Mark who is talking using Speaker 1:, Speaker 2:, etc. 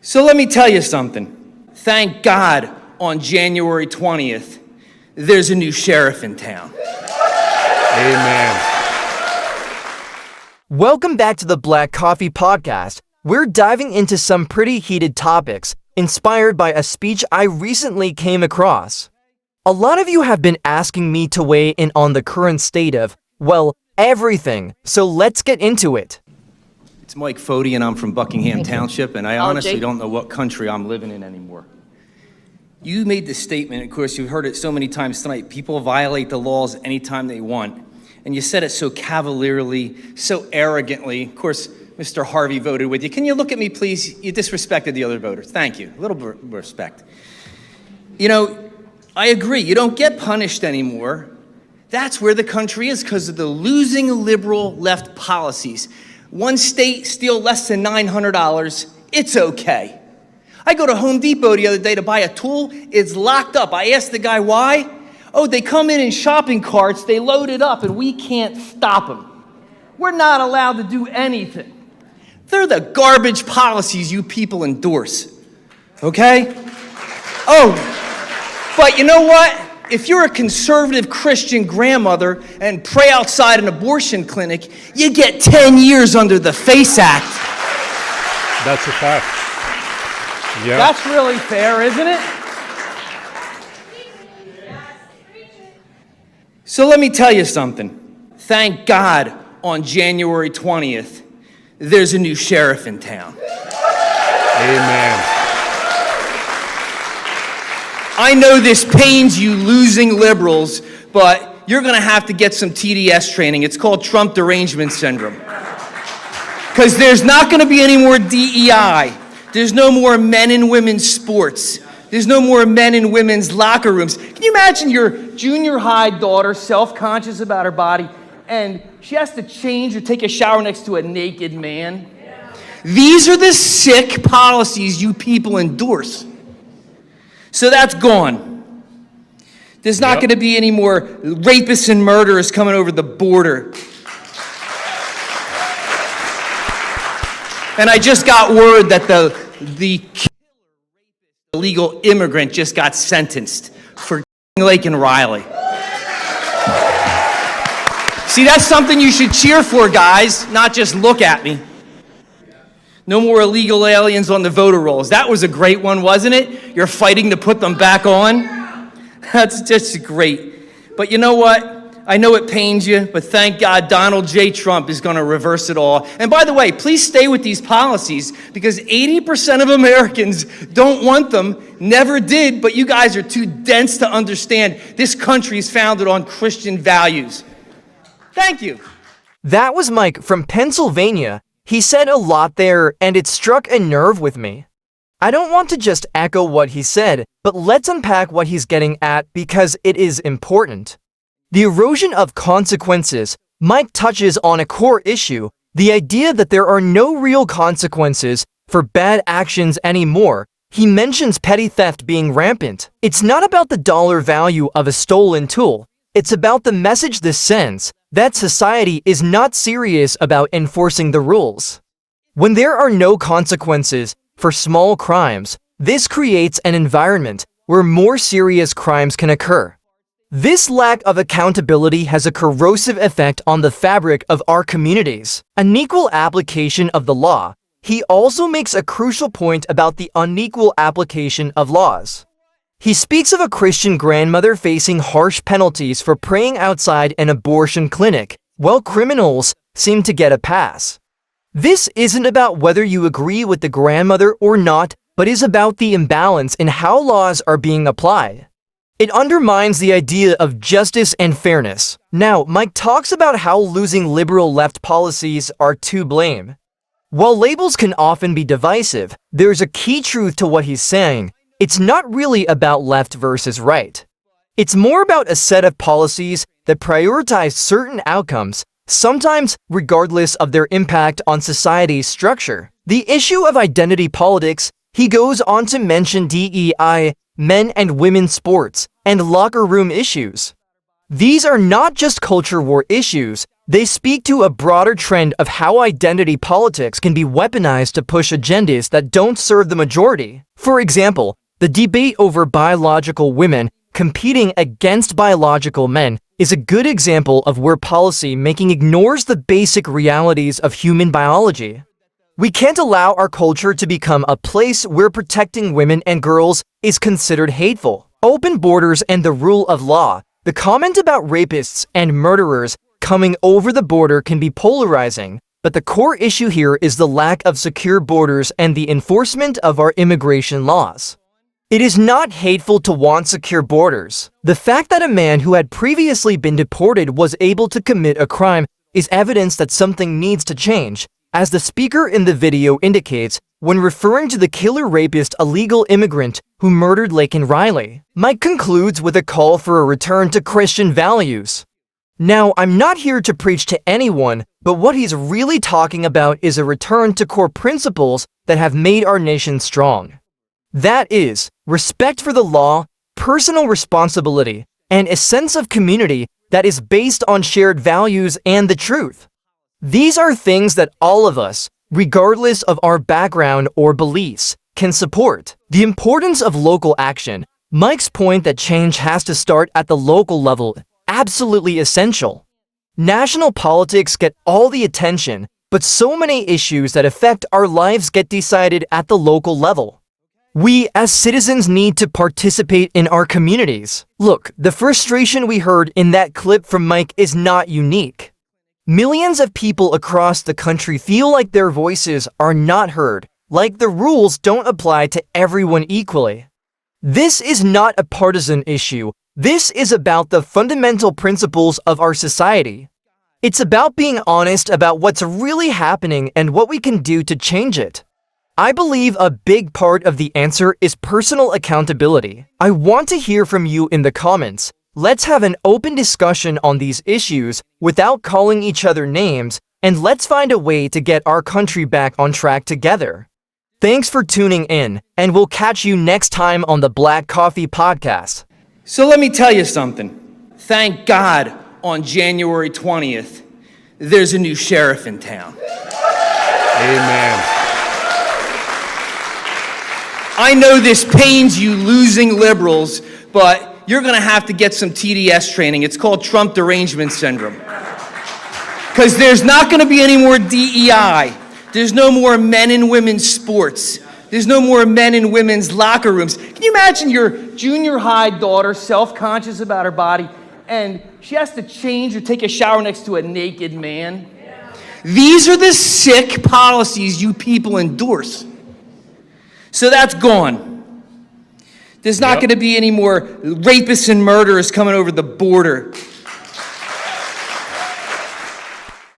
Speaker 1: So let me tell you something. Thank God on January 20th, there's a new sheriff in town.
Speaker 2: Amen.
Speaker 3: Welcome back to the Black Coffee Podcast. We're diving into some pretty heated topics, inspired by a speech I recently came across. A lot of you have been asking me to weigh in on the current state of, well, everything, so let's get into it.
Speaker 1: It's Mike Fody, and I'm from Buckingham Township, and I honestly don't know what country I'm living in anymore. You made this statement, of course, you've heard it so many times tonight, people violate the laws anytime they want, and you said it so cavalierly, so arrogantly. Of course, Mr. Harvey voted with you. Can you look at me, please? You disrespected the other voters. Thank you. A little bit of respect. You know, I agree. You don't get punished anymore. That's where the country is because of the losing liberal left policies. One state steal less than $900, it's okay. I go to Home Depot the other day to buy a tool, it's locked up. I asked the guy why. Oh, they come in shopping carts, they load it up, and we can't stop them. We're not allowed to do anything. They're the garbage policies you people endorse, okay? Oh, but you know what? If you're a conservative Christian grandmother and pray outside an abortion clinic, you get 10 years under the FACE Act.
Speaker 2: That's a fact. Yeah.
Speaker 1: That's really fair, isn't it? So let me tell you something. Thank God on January 20th, there's a new sheriff in town.
Speaker 2: Amen.
Speaker 1: I know this pains you losing liberals, but you're going to have to get some TDS training. It's called Trump derangement syndrome. Because there's not going to be any more DEI. There's no more men and women's sports. There's no more men and women's locker rooms. Can you imagine your junior high daughter, self-conscious about her body, and she has to change or take a shower next to a naked man? These are the sick policies you people endorse. So that's gone. There's not going to be any more rapists and murderers coming over the border. And I just got word that the illegal immigrant just got sentenced for Lake and Riley. See, that's something you should cheer for, guys, not just look at me. No more illegal aliens on the voter rolls. That was a great one, wasn't it? You're fighting to put them back on. That's just great. But you know what? I know it pains you, but thank God Donald J. Trump is going to reverse it all. And by the way, please stay with these policies because 80% of Americans don't want them, never did, but you guys are too dense to understand this country is founded on Christian values. Thank you.
Speaker 3: That was Mike from Pennsylvania. He said a lot there, and it struck a nerve with me. I don't want to just echo what he said, but let's unpack what he's getting at because it is important. The erosion of consequences. Mike touches on a core issue, the idea that there are no real consequences for bad actions anymore. He mentions petty theft being rampant. It's not about the dollar value of a stolen tool. It's about the message this sends, that society is not serious about enforcing the rules. When there are no consequences for small crimes, this creates an environment where more serious crimes can occur. This lack of accountability has a corrosive effect on the fabric of our communities. Unequal application of the law. He also makes a crucial point about the unequal application of laws. He speaks of a Christian grandmother facing harsh penalties for praying outside an abortion clinic, while criminals seem to get a pass. This isn't about whether you agree with the grandmother or not, but is about the imbalance in how laws are being applied. It undermines the idea of justice and fairness. Now, Mike talks about how losing liberal left policies are to blame. While labels can often be divisive, there's a key truth to what he's saying. It's not really about left versus right. It's more about a set of policies that prioritize certain outcomes, sometimes regardless of their impact on society's structure. The issue of identity politics, he goes on to mention DEI, men and women's sports, and locker room issues. These are not just culture war issues, They speak to a broader trend of how identity politics can be weaponized to push agendas that don't serve the majority. For example, the debate over biological women competing against biological men is a good example of where policy making ignores the basic realities of human biology. We can't allow our culture to become a place where protecting women and girls is considered hateful. Open borders and the rule of law. The comment about rapists and murderers coming over the border can be polarizing, but the core issue here is the lack of secure borders and the enforcement of our immigration laws. It is not hateful to want secure borders. The fact that a man who had previously been deported was able to commit a crime is evidence that something needs to change, as the speaker in the video indicates when referring to the killer rapist illegal immigrant who murdered Laken Riley. Mike concludes with a call for a return to Christian values. Now, I'm not here to preach to anyone, but what he's really talking about is a return to core principles that have made our nation strong. That is, respect for the law, personal responsibility, and a sense of community that is based on shared values and the truth. These are things that all of us, regardless of our background or beliefs, can support. The importance of local action. Mike's point that change has to start at the local level, absolutely essential. National politics get all the attention, but so many issues that affect our lives get decided at the local level. We, as citizens, need to participate in our communities. Look, the frustration we heard in that clip from Mike is not unique. Millions of people across the country feel like their voices are not heard, like the rules don't apply to everyone equally. This is not a partisan issue. This is about the fundamental principles of our society. It's about being honest about what's really happening and what we can do to change it. I believe a big part of the answer is personal accountability. I want to hear from you in the comments. Let's have an open discussion on these issues without calling each other names, and let's find a way to get our country back on track together. Thanks for tuning in, and we'll catch you next time on the Black Coffee Podcast.
Speaker 1: So let me tell you something. Thank God on January 20th, there's a new sheriff in town.
Speaker 2: Amen.
Speaker 1: I know this pains you losing liberals, but you're going to have to get some TDS training. It's called Trump derangement syndrome. Because there's not going to be any more DEI. There's no more men and women's sports. There's no more men and women's locker rooms. Can you imagine your junior high daughter, self-conscious about her body, and she has to change or take a shower next to a naked man? These are the sick policies you people endorse. So that's gone. There's not going to be any more rapists and murderers coming over the border.